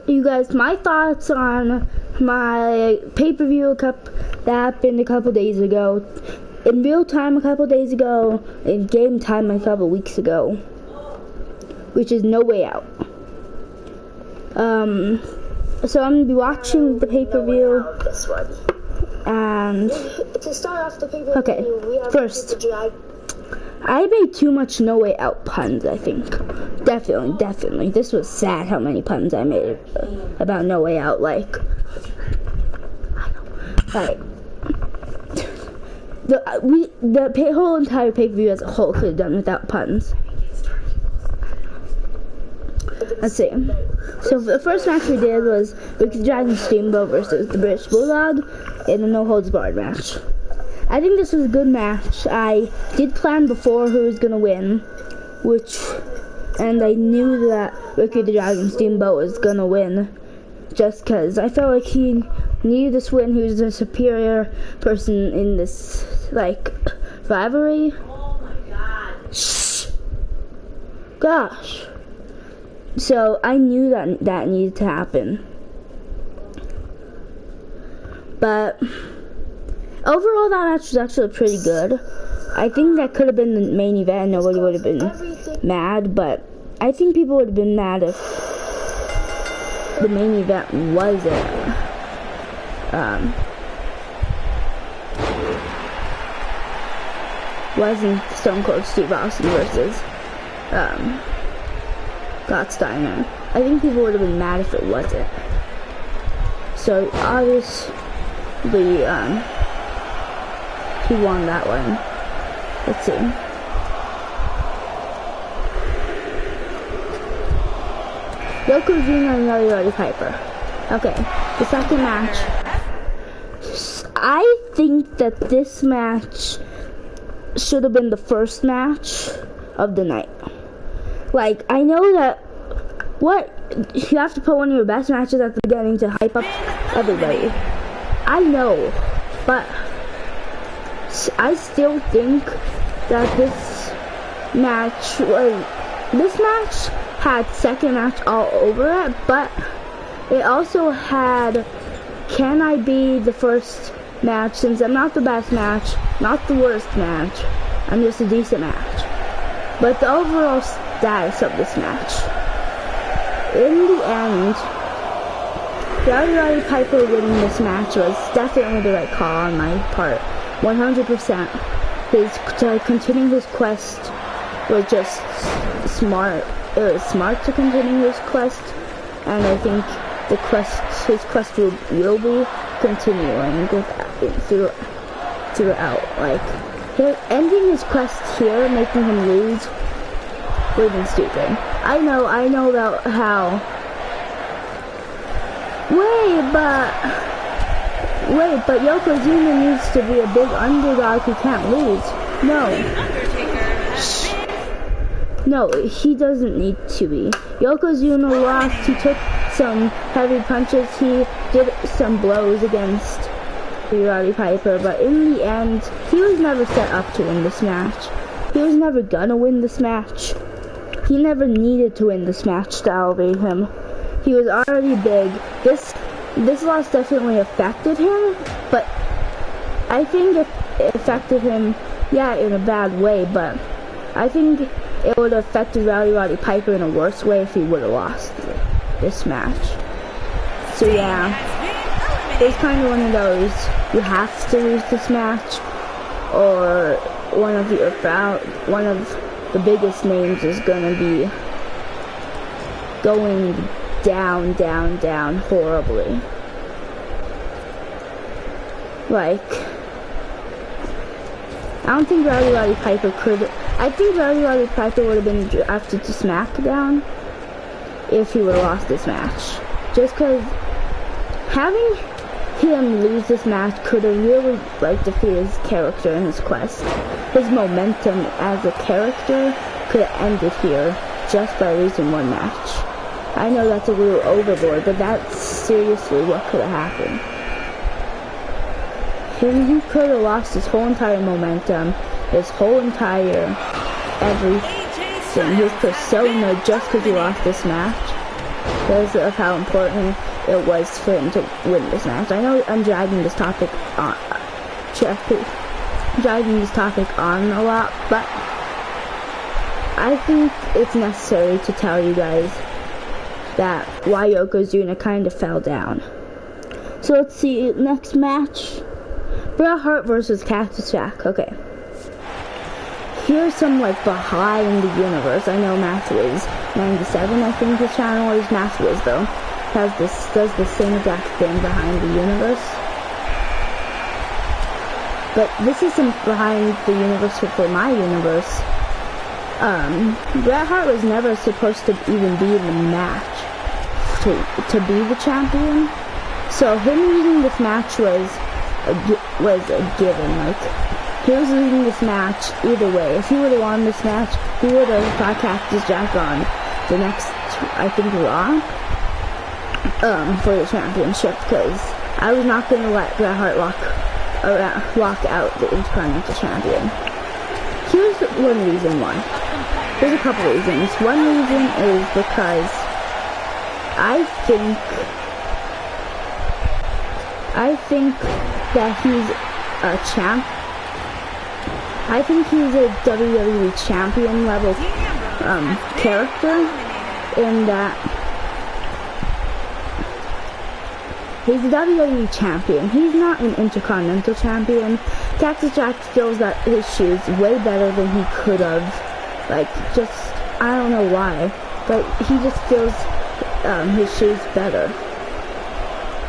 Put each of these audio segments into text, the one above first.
you guys my thoughts on my pay-per-view cup that happened a couple days ago, in real time a couple days ago, in game time a couple weeks ago, which is No Way Out. So I'm gonna be watching the pay-per-view. This one. And to start off the pay-per-view, okay, first, I made too much No Way Out puns, I think. Definitely. This was sad how many puns I made about No Way Out. Like the whole entire pay-per-view as a whole could have done without puns. Let's see. So the first match we did was Ricky the Dragon Steamboat versus the British Bulldog in a no holds barred match. I think this was a good match. I did plan before who was gonna win, and I knew that Ricky the Dragon Steamboat was gonna win, just because I felt like he needed this win. He was the superior person in this rivalry. Oh my god! Shh. Gosh. So I knew that needed to happen, but overall that match was actually pretty good. I think that could have been the main event. Nobody would have been mad, but I think people would have been mad if the main event wasn't Stone Cold Steve Austin versus Scott Steiner. I think people would have been mad if it wasn't. So obviously, he won that one. Let's see. Yokozuna and Roddy Piper. Okay, the second match. I think that this match should have been the first match of the night. Like, I know that you have to put one of your best matches at the beginning to hype up everybody. I know, but I still think that this match had second match all over it, but it also had can I be the first match, since I'm not the best match, not the worst match, I'm just a decent match. But the overall status of this match, in the end, Roddy Piper winning this match was definitely the right call on my part. 100%. Continuing his quest was just smart. It was smart to continue his quest, and I think his quest will be continuing throughout. Like, ending his quest here, making him lose, would have been stupid. I know about how. Wait, but Yokozuna needs to be a big underdog who can't lose. No, he doesn't need to be. Yokozuna lost, he took some heavy punches, he did some blows against Roddy Piper, but in the end, he was never set up to win this match. He was never gonna win this match. He never needed to win this match to elevate him. He was already big. This loss definitely affected him, but I think it affected him, in a bad way, but I think it would have affected Roddy Piper in a worse way if he would have lost this match. So yeah, it's kind of one of those, you have to lose this match, or one of the biggest names is gonna be going down horribly. Like, I don't think Roddy Piper could. I think Roddy Piper would have been drafted to SmackDown if he would have lost this match. Just because having him lose this match could have really defeated his character and his quest. His momentum as a character could have ended here just by losing one match. I know that's a little overboard, but that's seriously what could have happened. He could have lost his whole entire momentum, his whole entire everything, his persona, just because he lost this match. because of how important it was for him to win this match. I know I'm dragging this topic on, a lot, but I think it's necessary to tell you guys that why Yokozuna kind of fell down. So let's see, next match, Bret Hart versus Cactus Jack. Okay. Here's some like behind the universe. I know MathWiz97, I think his channel is. MathWiz though does the same exact thing behind the universe. But this is some behind the universe for my universe. Bret Hart was never supposed to even be in the match to be the champion. So him losing this match was a given. Like, he was losing this match either way. If he would have won this match, he would have got Cactus Jack on the next, I think, Raw, for the championship, because I was not going to let Bret Hart lock out the Intercontinental Champion. Here's one reason why. There's a couple reasons. One reason is because I think that he's a champ. I think he's a WWE champion level character, in that he's a WWE champion. He's not an Intercontinental champion. Cactus Jack feels that his shoes way better than he could have. Like, just, I don't know why, but he just feels his shoes better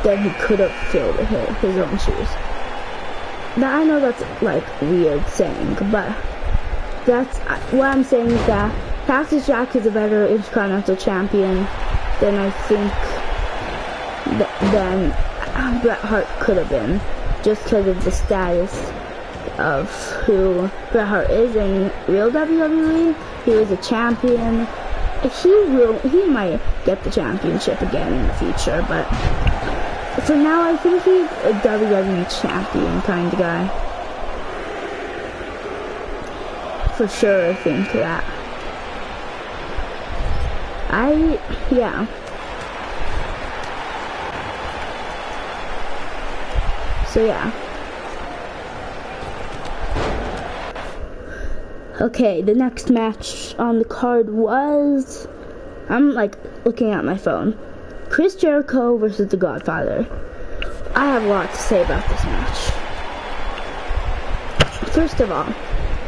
than he could have filled his own shoes. Now, I know that's, like, weird saying, but that's, what I'm saying is that Cactus Jack is a better Intercontinental champion than I think than Bret Hart could have been, just because of the status of who Bret Hart is in real WWE. He was a champion. He might get the championship again in the future, but for now I think he's a WWE champion kind of guy. For sure, I think that. Yeah. So yeah. Okay, the next match on the card was, I'm like looking at my phone, Chris Jericho versus The Godfather. I have a lot to say about this match. First of all,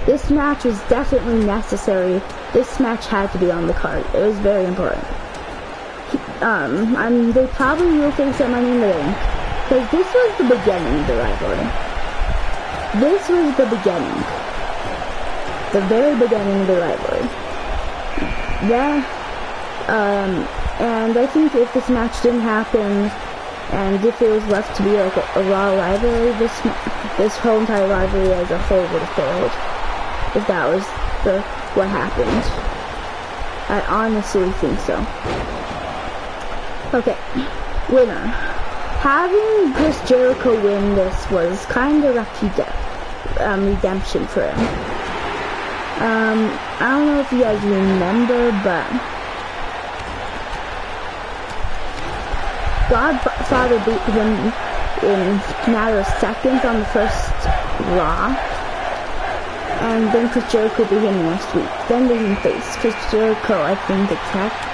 this match was definitely necessary. This match had to be on the card. It was very important. They probably will face at Money in the Bank, because this was the beginning of the rivalry. This was the beginning. The very beginning of the rivalry. And I think if this match didn't happen, and if it was left to be like a Raw rivalry, this whole entire rivalry as a whole would have failed. If that was what happened. I honestly think so. Okay, winner. Having Chris Jericho win this was kind of redemption for him. I don't know if you guys remember, but Godfather beat him in a matter of seconds on the first Raw, and then Chris Jericho beat him next week. Then they didn't face Chris Jericho, I think, attacked.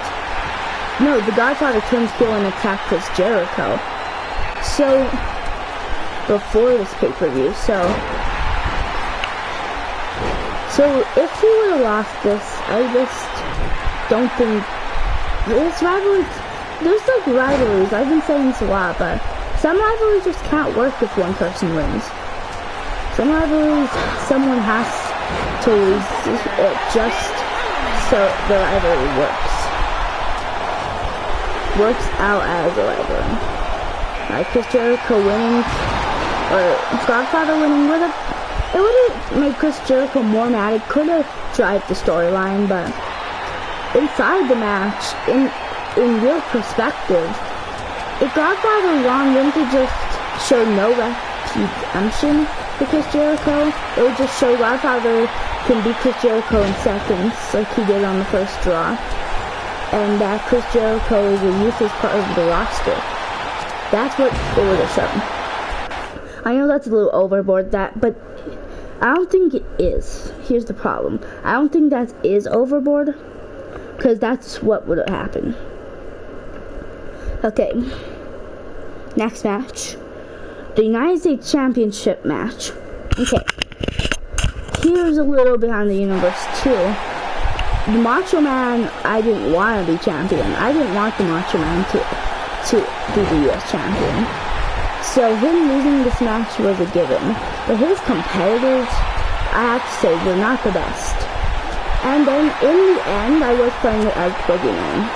No, the Godfather turned heel and attacked Chris Jericho. So, before this pay-per-view, so if he would have lost this, I just don't think this rivalry. There's like rivalries. I've been saying this a lot, but some rivalries just can't work if one person wins. Some rivalries, someone has to lose it just so the rivalry works out as a rivalry. Like Chris Jericho winning or Godfather winning would have made Chris Jericho more mad. It could have driven the storyline, but inside the match, in real perspective, if Godfather won, wouldn't it just show no redemption for Chris Jericho? It would just show Godfather can beat Chris Jericho in seconds, like he did on the first Raw. and that Chris Jericho is a useless part of the roster. That's what it would have shown. I know that's a little overboard, but I don't think it is. Here's the problem. I don't think that is overboard, because that's what would have happened. Okay. Next match. The United States Championship match. Okay. Here's a little behind the universe, too. The Macho Man, I didn't want to be champion. I didn't want the Macho Man to be the US champion. So him losing this match was a given. But his competitors, I have to say, were not the best. And then in the end, I was playing it as Boogeyman.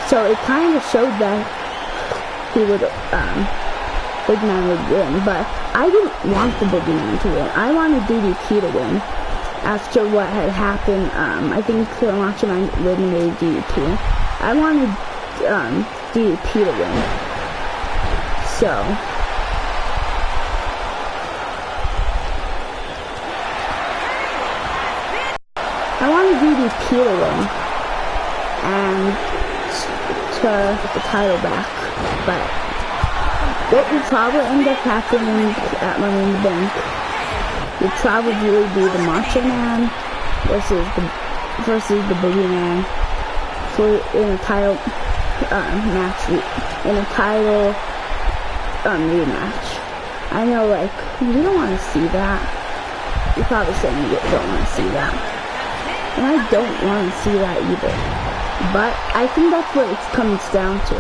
So it kind of showed that he would, Boogeyman would win. But I didn't want the Boogeyman to win. I wanted DDP to win. After what had happened, I think Macho Man eliminated DDP. I wanted, DDP to win. So I wanted DDP to win and to get the title back, but what would probably end up happening at Money in the Bank would probably be the Macho Man versus the Boogeyman in a title match, in a title rematch. I know, like, you don't want to see that. You're probably saying you don't want to see that. And I don't want to see that either. But I think that's what it comes down to.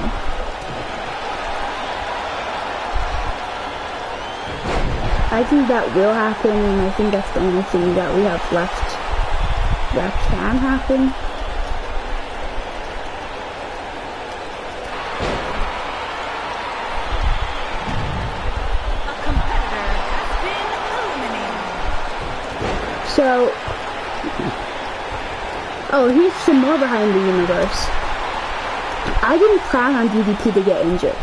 I think that will happen, and I think that's the only thing that we have left that can happen. So, here's some more behind the universe. I didn't plan on DDP to get injured,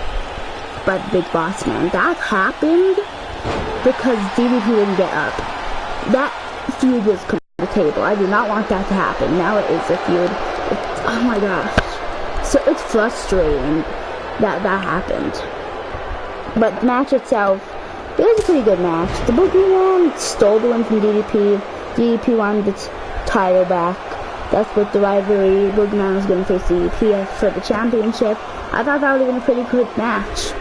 but Big Boss Man, that happened because DDP didn't get up. That feud was coming to the table. I did not want that to happen. Now it is a feud. Oh my gosh. So it's frustrating that happened. But the match itself, it was a pretty good match. The Boogeyman stole the win from DDP. DDP wanted the title back. That's what the rivalry. Boogeyman was going to face DDP for the championship. I thought that would have been a pretty good match.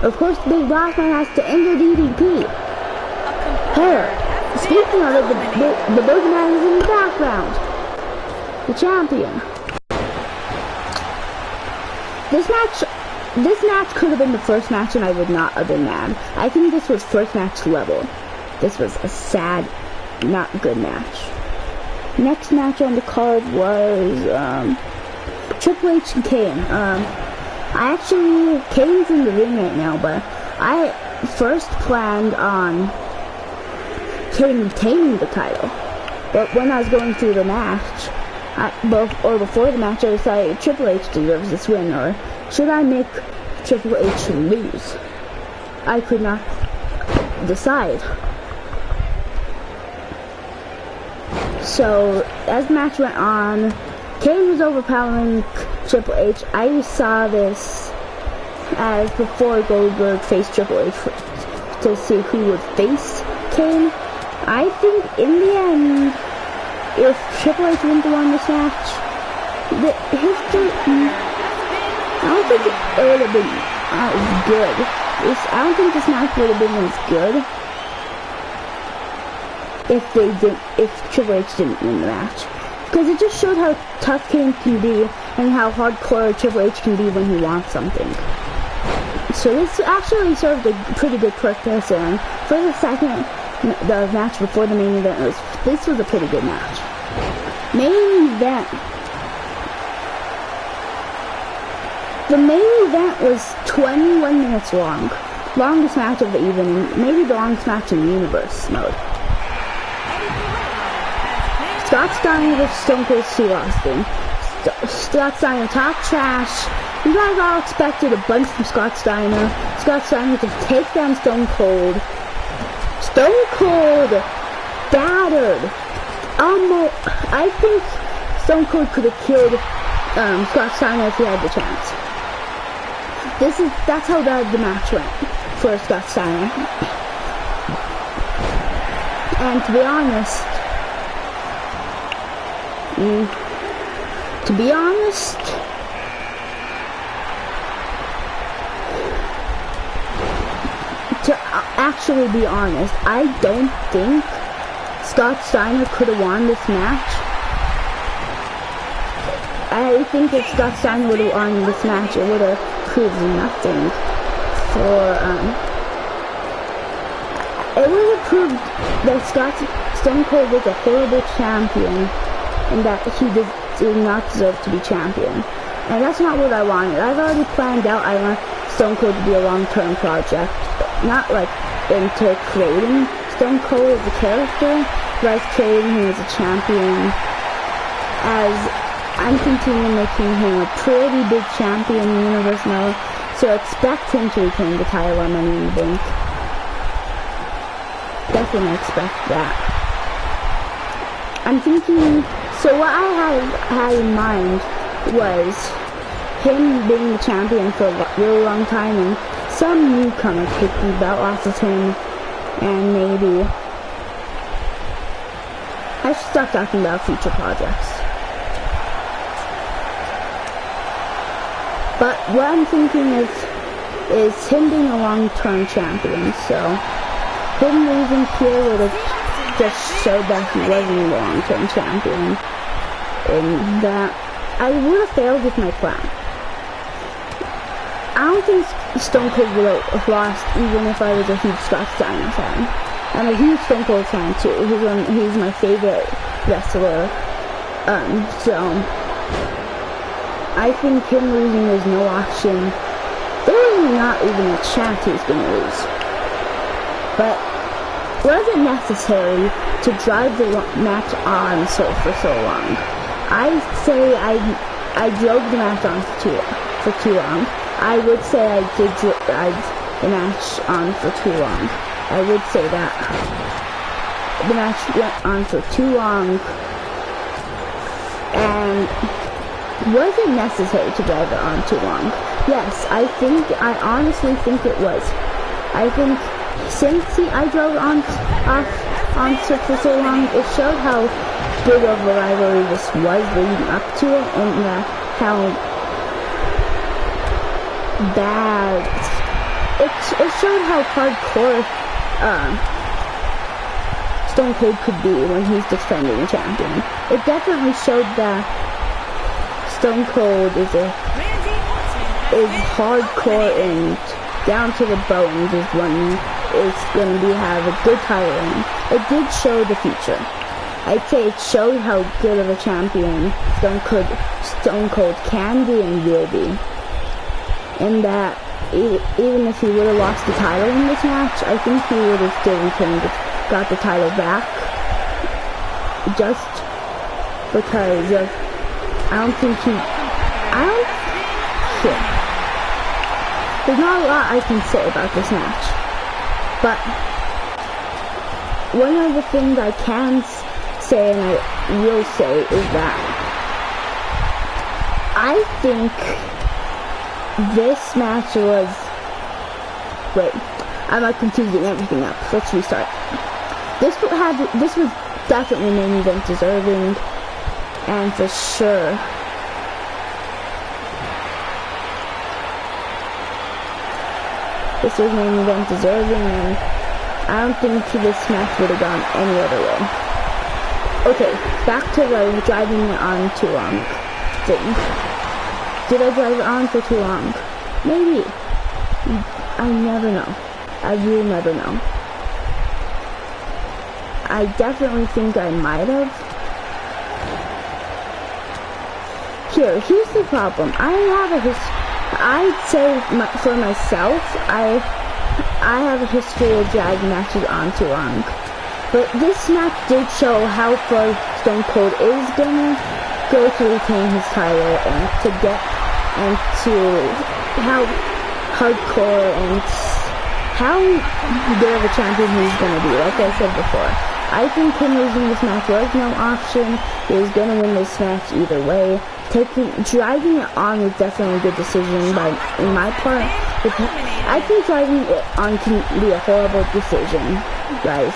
Of course, the Big Boss Man has to injure DDP. Here, speaking of it, the Boogeyman is in the background. The champion. This match could have been the first match and I would not have been mad. I think this was first match level. This was a sad, not good match. Next match on the card was Triple H and Kane. Kane's in the ring right now, but I first planned on Kane retaining the title. But when I was going through the match, before the match, I decided Triple H deserves this win, or should I make Triple H lose? I could not decide. So, as the match went on, Kane was overpowering Triple H. I saw this as before Goldberg faced Triple H to see who would face Kane. I think in the end, if Triple H wouldn't have won this match, I don't think it would have been as good. I don't think this match would have been as good if Triple H didn't win the match. Because it just showed how tough Kane can be and how hardcore Triple H can be when he wants something. So this actually served a pretty good purpose, and for the match before the main event, this was a pretty good match. Main event. The main event was 21 minutes long. Longest match of the evening, maybe the longest match in the universe mode. Scott Steiner vs. Stone Cold Steve Austin. Scott Steiner talk trash. You guys all expected a bunch from Scott Steiner. Scott Steiner to take down Stone Cold. Stone Cold battered. I think Stone Cold could have killed Scott Steiner if he had the chance. That's how bad the match went for Scott Steiner. And to be honest, I don't think Scott Steiner could have won this match. I think if Scott Steiner would have won this match, it would have proved nothing for, it would have proved that Stone Cold was a horrible champion and that he did not deserve to be champion. And that's not what I wanted. I've already planned out I want Stone Cold to be a long-term project. Not like into creating Stone Cold as a character, but as creating him as a champion. As I'm continuing making him a pretty big champion in the universe now, so expect him to retain the title on Money in the Bank. Definitely expect that. I'm thinking, so what I had in mind was him being the champion for a really long time and some newcomer taking the belt off of him, and maybe I should stop talking about future projects. But what I'm thinking is him being a long-term champion, so him losing here would have just showed that he wasn't a long-term champion, and that I would have failed with my plan. I don't think Stone Cold would have lost even if I was a huge Scott Steiner fan. I'm a huge Stone Cold fan too. He's my favorite wrestler. So I think him losing is no option. There's not even a chance he's gonna lose. But was it necessary to drive the match on for so long? I say I drove the match on for too long. I would say I did drive the match on for too long. I would say that. The match went on for too long. And was it necessary to drive it on too long? Yes, I honestly think it was. I think since I drove on for so long, it showed how big of a rivalry this was leading up to it, and how bad it showed how hardcore Stone Cold could be when he's defending a champion. It definitely showed that Stone Cold is hardcore and down to the bones is when it's going to have a good title reign. It did show the future. I'd say it showed how good of a champion Stone Cold can be and will be. And that even if he would have lost the title in this match, I think he would have still got the title back. Just because of, there's not a lot I can say about this match. But one of the things I can say and I will say is that I think this match was, I'm not confusing everything up. Let's restart. This was definitely main event deserving, and for sure. This was main event deserving, and I don't think this match would have gone any other way. Okay, back to the driving it on too long thing. Did I drive it on for too long? Maybe. I never know. I really never know. I definitely think I might have. Here's the problem. I'd say for myself, I have a history of dragging matches on too long. But this match did show how far Stone Cold is gonna go to retain his title and to how hardcore and how good of a champion he's gonna be, like I said before. I think him losing this match was no option. He was gonna win this match either way. driving it on was definitely a good decision, but in my part, I think driving it on can be a horrible decision, guys.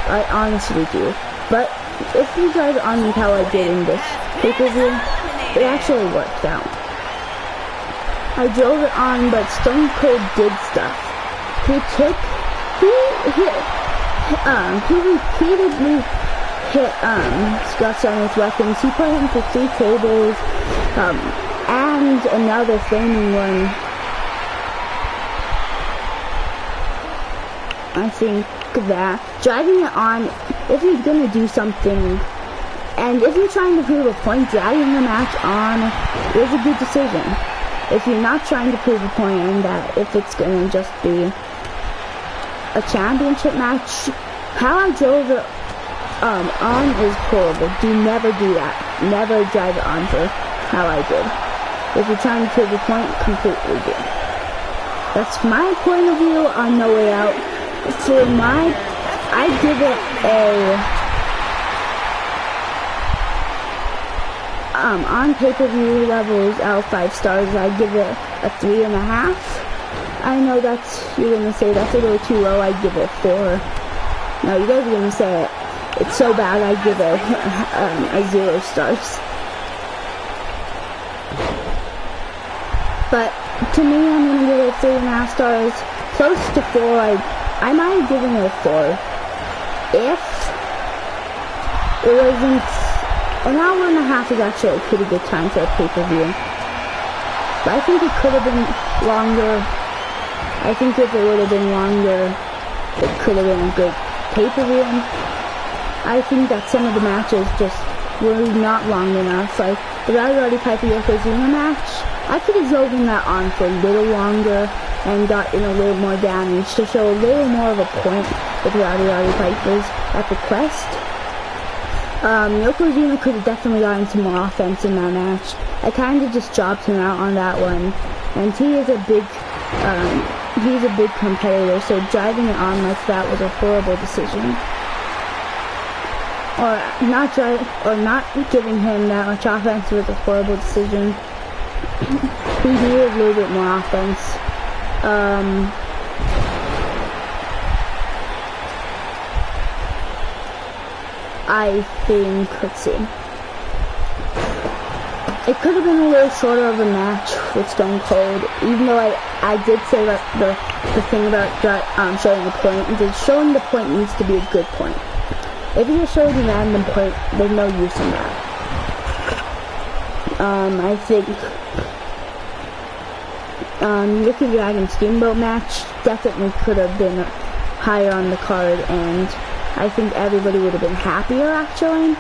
I honestly do. But if you drive it on with how I did in this pay-per-view, it actually worked out. I drove it on, but Stone Cold did stuff. He repeatedly hit Scott Steiner with weapons. He put him through 3 tables, and another flaming one. I think that driving it on, if you're gonna do something, and if you're trying to prove a point, driving the match on is a good decision. If you're not trying to prove a point, and that if it's gonna just be a championship match, how I drove it on is horrible. Never do that. Never drive it on for how I did. If you're trying to prove a point, completely do. That's my point of view on No Way Out. For I give it a on pay-per-view levels out of 5 stars. I give it a 3.5. I know you're gonna say that's a little too low. I give it a 4. No, you guys are gonna say it's so bad. I give it a 0 stars. But to me, I'm gonna give it 3.5 stars, close to 4. I might have given it a 4 if it wasn't. An hour and a half is actually a pretty good time for a pay-per-view. But I think it could have been longer. I think if it would have been longer, it could have been a good pay-per-view. I think that some of the matches just were not long enough. Like the Roddy Piper Yokozuna match, I could have driven that on for a little longer and gotten a little more damage to show a little more of a point with Roddy Piper's Epic Quest. Yokozuna could have definitely gotten some more offense in that match. I kind of just dropped him out on that one, and he's a big competitor, so driving it on like that was a horrible decision. Or not giving him that much offense was a horrible decision. He needed a little bit more offense. I think, let's see. It could have been a little shorter of a match with Stone Cold, even though I did say that the thing about showing the point, showing the point needs to be a good point. If you just show the random point, there's no use in that. I think Ricky Dragon Steamboat match definitely could have been higher on the card, and I think everybody would have been happier actually.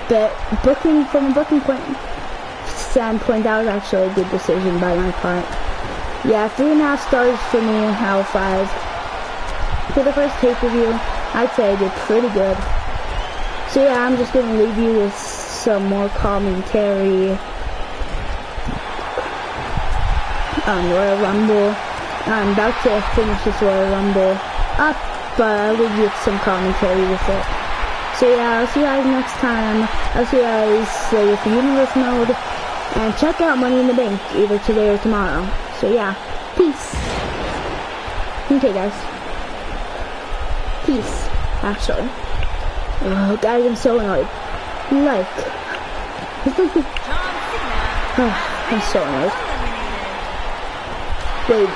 But from a booking standpoint, that was actually a good decision by my part. Yeah, 3.5 stars for me out of 5. For the first pay-per-view, I'd say I did pretty good. So yeah, I'm just gonna leave you with some more commentary. Royal Rumble. I'm about to finish this Royal Rumble up, but I'll leave you with some commentary with it. So yeah, I'll see you guys next time. I'll see you guys with the Universe mode. And check out Money in the Bank either today or tomorrow. So yeah, peace. Okay guys. Peace, actually. Oh, guys, I'm so annoyed. Like, I'm so annoyed. Wait,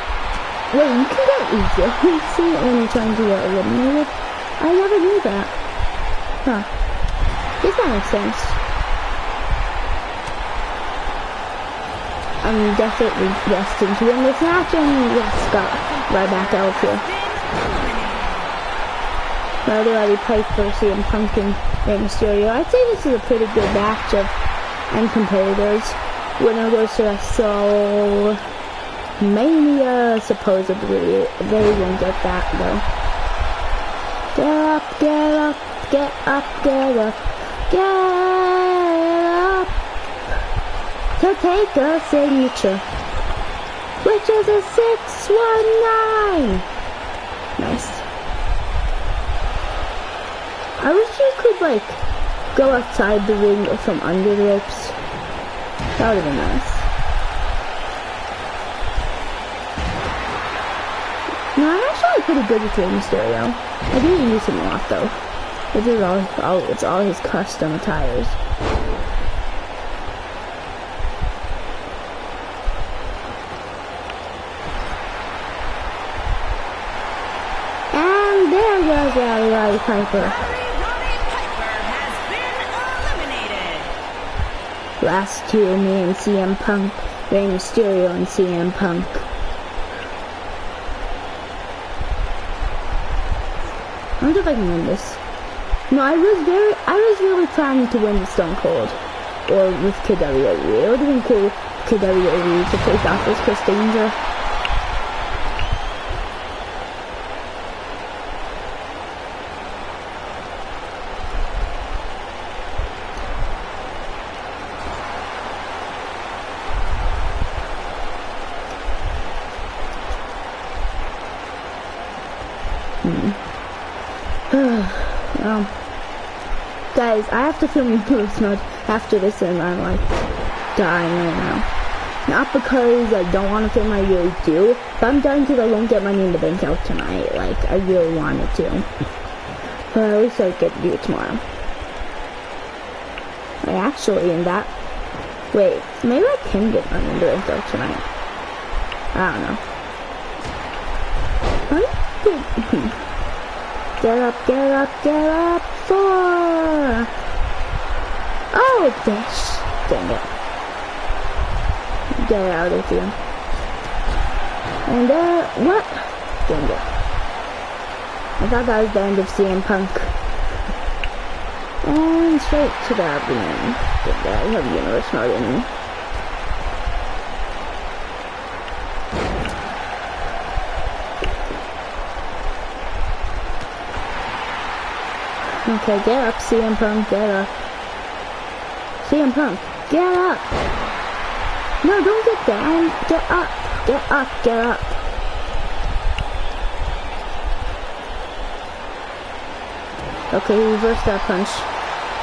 you can get resiliency when you're trying to get eliminated? I never knew that. Huh. Does that make sense? I'm definitely destined to win this match, and yes, got right back out here. Roddy Piper, CM Punk, and Rey Mysterio. I'd say this is a pretty good match and competitors. Winner goes to WrestleMania, supposedly. They won't get that though. Get up, get up, get up, get up, get up. To take a signature, which is a 619. Nice. I wish you could, like, go outside the ring or from under the ropes. That would have been nice. No, I'm actually pretty good with Rey Mysterio. I didn't use him a lot though. It's all his custom attires. And there goes Roddy Piper. Last two, me and CM Punk, Rey Mysterio and CM Punk. I wonder if I can win this. No, I was really planning to win with Stone Cold or with Kid WWE. It would have been cool if Kid WWE to face off with Chris Danger. Guys, I have to film Universe Mode after this and I'm like dying right now. Not because I don't want to film, I really do. But I'm dying because I won't get money in the bank out tonight. Like, I really wanted to. But at least I get to do it tomorrow. Like, actually, in that... Wait, maybe I can get money in the bank out tonight. I don't know. Get up, get up, get up, 4! Oh, dash. Dang it. Get out of here. And what? Dang it. I thought that was the end of CM Punk. And straight to the abdomen. Dang it, I have Universe Mode in me. Okay, get up, CM Punk, get up. CM Punk, get up! No, don't get down, get up, get up, get up. Okay, reverse that punch.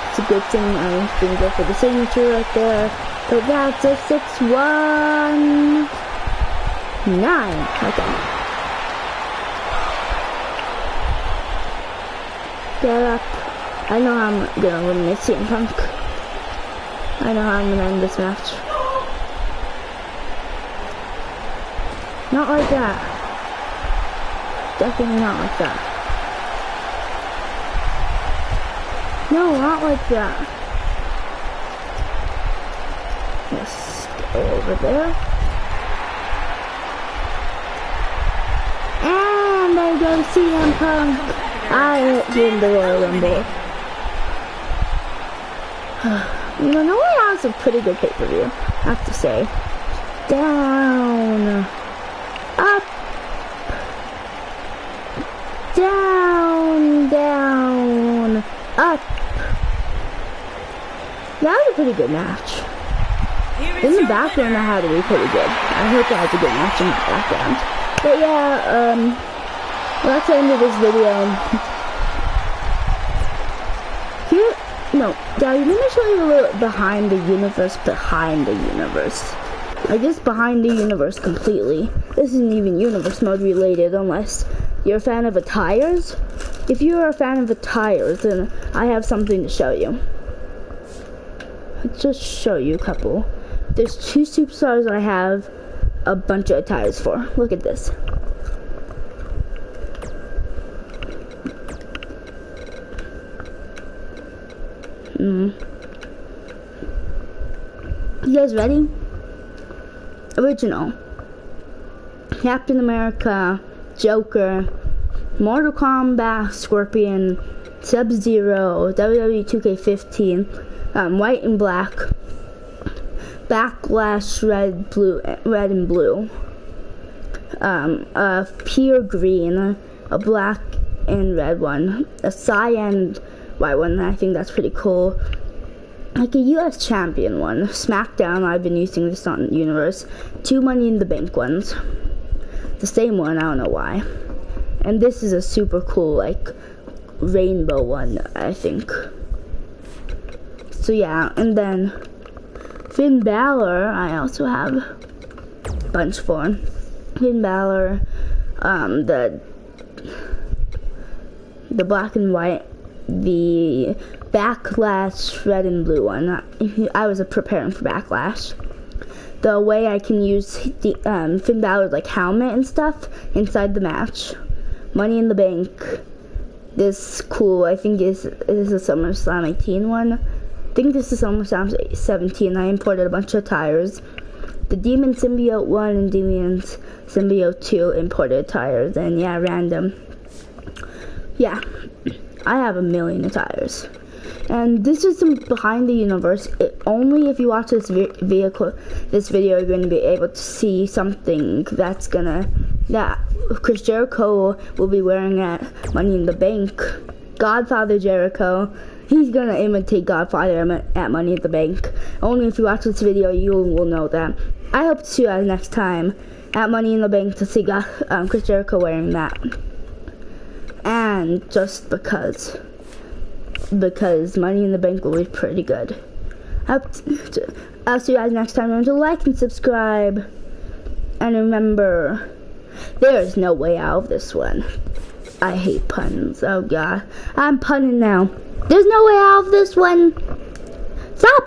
It's a good thing I didn't go for the signature right there. But that's a 6-1-9. Okay. Get up. I know how I'm gonna win this CM Punk. I know how I'm gonna end this match. Not like that. Definitely not like that. No, not like that. Yes, go over there. And there goes CM Punk. I win the Royal Rumble. You know, no one has a pretty good pay-per-view, I have to say. Down. Up. Down. Down. Up. That was a pretty good match. In the background, I had to be pretty good. I hope I had a good match in the background. But yeah, well, that's the end of this video. Here, no, guys, let me show you a little behind the universe, Like this behind the universe completely. This isn't even Universe Mode related unless you're a fan of attires. If you're a fan of attires, then I have something to show you. Let's just show you a couple. There's 2 superstars I have a bunch of attires for. Look at this. You guys ready? Original. Captain America, Joker, Mortal Kombat, Scorpion, Sub-Zero, WWE 2K15, White and Black, Backlash, Red and Blue, a Pure Green, a Black and Red one, a Cyan White one. I think that's pretty cool. Like a US Champion one, SmackDown. I've been using this on Universe. 2 Money in the Bank ones. The same one. I don't know why. And this is a super cool like rainbow one, I think. So yeah, and then Finn Balor, I also have a bunch for. Finn Balor, the black and white, the Backlash red and blue one. I was preparing for Backlash. The way I can use the Finn Balor's like helmet and stuff inside the match. Money in the Bank. This cool, I think is a SummerSlam 18 one. I think this is SummerSlam 17. I imported a bunch of tires. The Demon Symbiote 1 and Demon Symbiote 2 imported tires. And yeah, random. Yeah, I have a million of tires. And this is some behind the universe. Only if you watch this video, you're going to be able to see something that Chris Jericho will be wearing at Money in the Bank. Godfather Jericho, he's going to imitate Godfather at Money in the Bank. Only if you watch this video, you will know that. I hope to see you guys next time at Money in the Bank to see Chris Jericho wearing that. And just because Money in the Bank will be pretty good. I'll see you guys next time. Remember to like and subscribe. And remember, there is no way out of this one. I hate puns. Oh god. I'm punning now. There's no way out of this one.